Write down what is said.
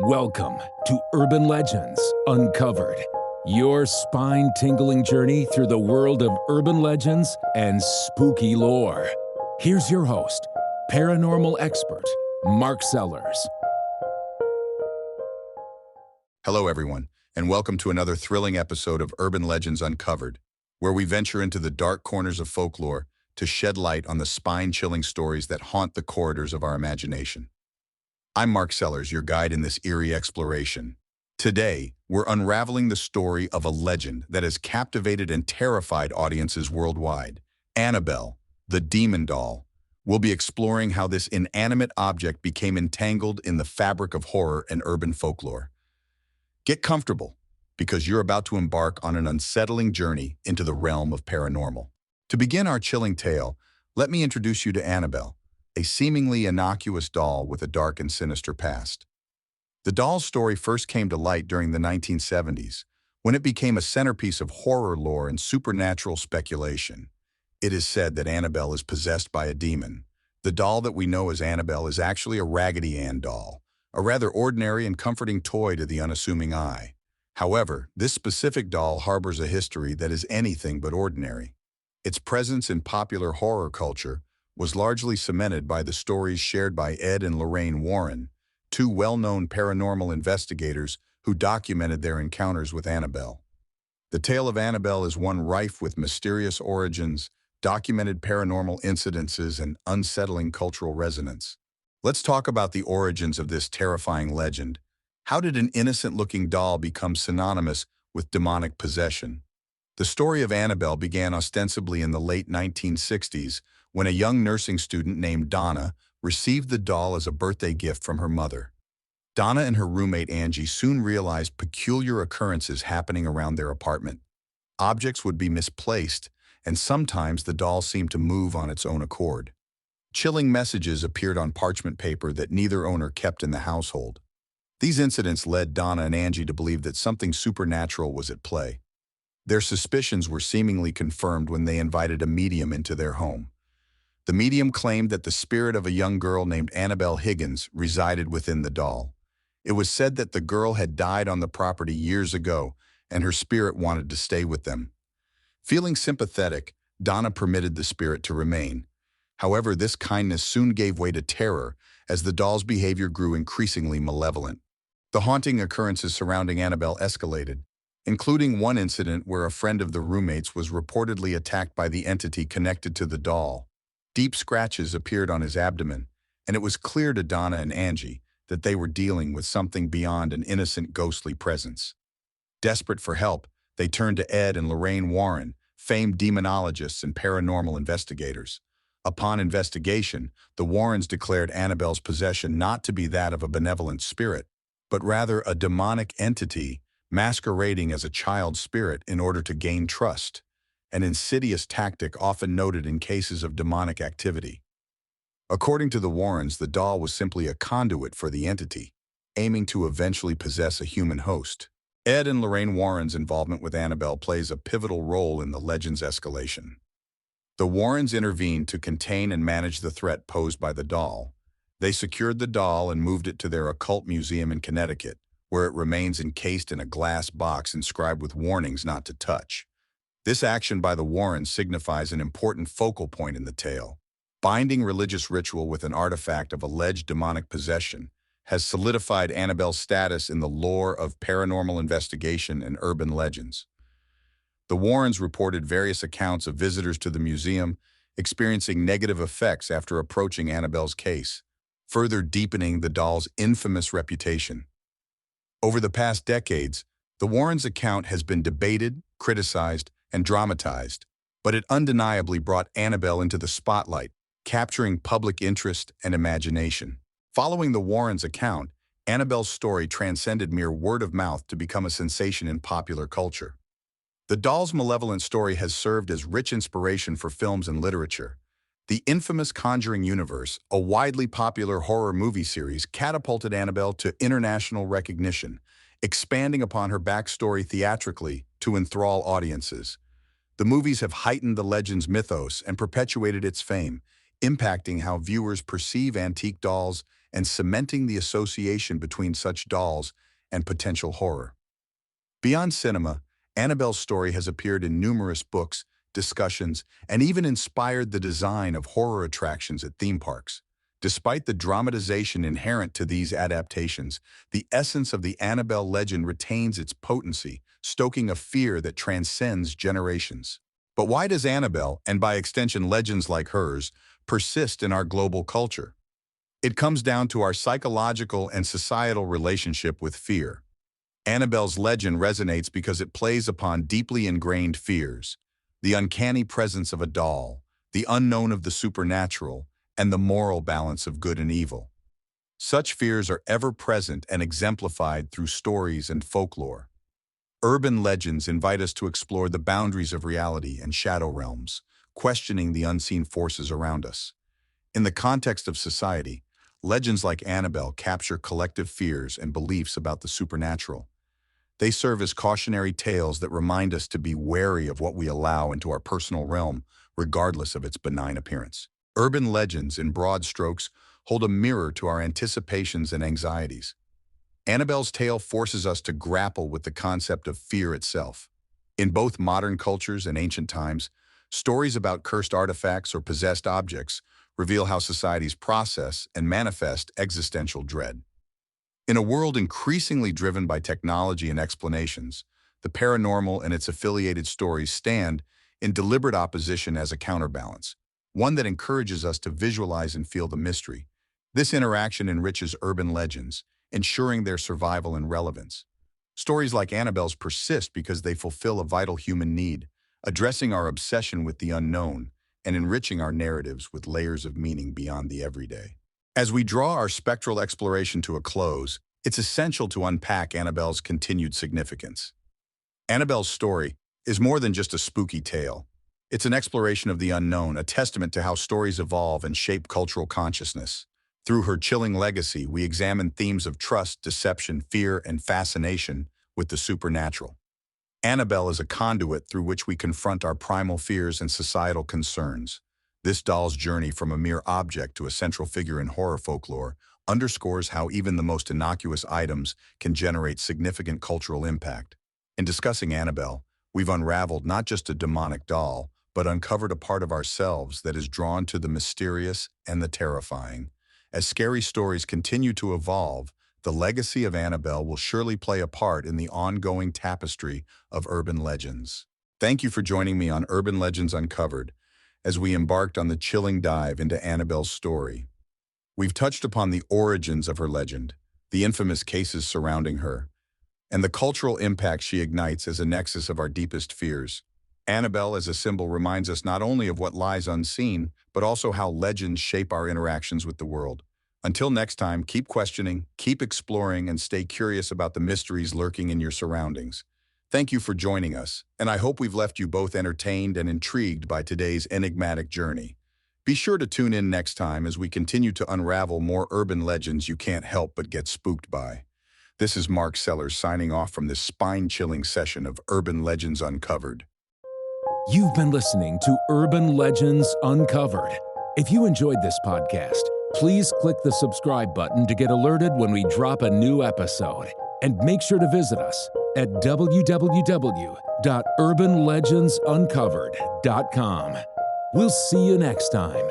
Welcome to Urban Legends Uncovered, your spine-tingling journey through the world of urban legends and spooky lore. Here's your host, paranormal expert, Mark Sellers. Hello, everyone, and welcome to another thrilling episode of Urban Legends Uncovered, where we venture into the dark corners of folklore to shed light on the spine-chilling stories that haunt the corridors of our imagination. I'm Mark Sellers, your guide in this eerie exploration. Today, we're unraveling the story of a legend that has captivated and terrified audiences worldwide. Annabelle, the demon doll. We'll be exploring how this inanimate object became entangled in the fabric of horror and urban folklore. Get comfortable, because you're about to embark on an unsettling journey into the realm of paranormal. To begin our chilling tale, let me introduce you to Annabelle, a seemingly innocuous doll with a dark and sinister past. The doll's story first came to light during the 1970s, when it became a centerpiece of horror lore and supernatural speculation. It is said that Annabelle is possessed by a demon. The doll that we know as Annabelle is actually a Raggedy Ann doll, a rather ordinary and comforting toy to the unassuming eye. However, this specific doll harbors a history that is anything but ordinary. Its presence in popular horror culture was largely cemented by the stories shared by Ed and Lorraine Warren, two well-known paranormal investigators who documented their encounters with Annabelle. The tale of Annabelle is one rife with mysterious origins, documented paranormal incidences, and unsettling cultural resonance. Let's talk about the origins of this terrifying legend. How did an innocent-looking doll become synonymous with demonic possession? The story of Annabelle began ostensibly in the late 1960s when a young nursing student named Donna received the doll as a birthday gift from her mother. Donna and her roommate Angie soon realized peculiar occurrences happening around their apartment. Objects would be misplaced, and sometimes the doll seemed to move on its own accord. Chilling messages appeared on parchment paper that neither owner kept in the household. These incidents led Donna and Angie to believe that something supernatural was at play. Their suspicions were seemingly confirmed when they invited a medium into their home. The medium claimed that the spirit of a young girl named Annabelle Higgins resided within the doll. It was said that the girl had died on the property years ago, and her spirit wanted to stay with them. Feeling sympathetic, Donna permitted the spirit to remain. However, this kindness soon gave way to terror as the doll's behavior grew increasingly malevolent. The haunting occurrences surrounding Annabelle escalated, including one incident where a friend of the roommates was reportedly attacked by the entity connected to the doll. Deep scratches appeared on his abdomen, and it was clear to Donna and Angie that they were dealing with something beyond an innocent ghostly presence. Desperate for help, they turned to Ed and Lorraine Warren, famed demonologists and paranormal investigators. Upon investigation, the Warrens declared Annabelle's possession not to be that of a benevolent spirit, but rather a demonic entity masquerading as a child spirit in order to gain trust, an insidious tactic often noted in cases of demonic activity. According to the Warrens, the doll was simply a conduit for the entity, aiming to eventually possess a human host. Ed and Lorraine Warren's involvement with Annabelle plays a pivotal role in the legend's escalation. The Warrens intervened to contain and manage the threat posed by the doll. They secured the doll and moved it to their occult museum in Connecticut, where it remains encased in a glass box inscribed with warnings not to touch. This action by the Warrens signifies an important focal point in the tale. Binding religious ritual with an artifact of alleged demonic possession has solidified Annabelle's status in the lore of paranormal investigation and urban legends. The Warrens reported various accounts of visitors to the museum experiencing negative effects after approaching Annabelle's case, further deepening the doll's infamous reputation. Over the past decades, the Warrens' account has been debated, criticized, and dramatized, but it undeniably brought Annabelle into the spotlight, capturing public interest and imagination. Following the Warrens' account, Annabelle's story transcended mere word of mouth to become a sensation in popular culture. The doll's malevolent story has served as rich inspiration for films and literature. The infamous Conjuring universe, a widely popular horror movie series, catapulted Annabelle to international recognition, expanding upon her backstory theatrically to enthrall audiences. The movies have heightened the legend's mythos and perpetuated its fame, impacting how viewers perceive antique dolls and cementing the association between such dolls and potential horror. Beyond cinema, Annabelle's story has appeared in numerous books, discussions, and even inspired the design of horror attractions at theme parks. Despite the dramatization inherent to these adaptations, the essence of the Annabelle legend retains its potency, stoking a fear that transcends generations. But why does Annabelle, and by extension legends like hers, persist in our global culture? It comes down to our psychological and societal relationship with fear. Annabelle's legend resonates because it plays upon deeply ingrained fears: the uncanny presence of a doll, the unknown of the supernatural, and the moral balance of good and evil. Such fears are ever present and exemplified through stories and folklore. Urban legends invite us to explore the boundaries of reality and shadow realms, questioning the unseen forces around us. In the context of society, legends like Annabelle capture collective fears and beliefs about the supernatural. They serve as cautionary tales that remind us to be wary of what we allow into our personal realm, regardless of its benign appearance. Urban legends, in broad strokes, hold a mirror to our anticipations and anxieties. Annabelle's tale forces us to grapple with the concept of fear itself. In both modern cultures and ancient times, stories about cursed artifacts or possessed objects reveal how societies process and manifest existential dread. In a world increasingly driven by technology and explanations, the paranormal and its affiliated stories stand in deliberate opposition as a counterbalance, one that encourages us to visualize and feel the mystery. This interaction enriches urban legends, ensuring their survival and relevance. Stories like Annabelle's persist because they fulfill a vital human need, addressing our obsession with the unknown and enriching our narratives with layers of meaning beyond the everyday. As we draw our spectral exploration to a close, it's essential to unpack Annabelle's continued significance. Annabelle's story is more than just a spooky tale. It's an exploration of the unknown, a testament to how stories evolve and shape cultural consciousness. Through her chilling legacy, we examine themes of trust, deception, fear, and fascination with the supernatural. Annabelle is a conduit through which we confront our primal fears and societal concerns. This doll's journey from a mere object to a central figure in horror folklore underscores how even the most innocuous items can generate significant cultural impact. In discussing Annabelle, we've unraveled not just a demonic doll, but uncovered a part of ourselves that is drawn to the mysterious and the terrifying. As scary stories continue to evolve, the legacy of Annabelle will surely play a part in the ongoing tapestry of urban legends. Thank you for joining me on Urban Legends Uncovered as we embarked on the chilling dive into Annabelle's story. We've touched upon the origins of her legend, the infamous cases surrounding her, and the cultural impact she ignites as a nexus of our deepest fears. Annabelle as a symbol reminds us not only of what lies unseen, but also how legends shape our interactions with the world. Until next time, keep questioning, keep exploring, and stay curious about the mysteries lurking in your surroundings. Thank you for joining us, and I hope we've left you both entertained and intrigued by today's enigmatic journey. Be sure to tune in next time as we continue to unravel more urban legends you can't help but get spooked by. This is Mark Sellers signing off from this spine-chilling session of Urban Legends Uncovered. You've been listening to Urban Legends Uncovered. If you enjoyed this podcast, please click the subscribe button to get alerted when we drop a new episode. And make sure to visit us at www.urbanlegendsuncovered.com. We'll see you next time.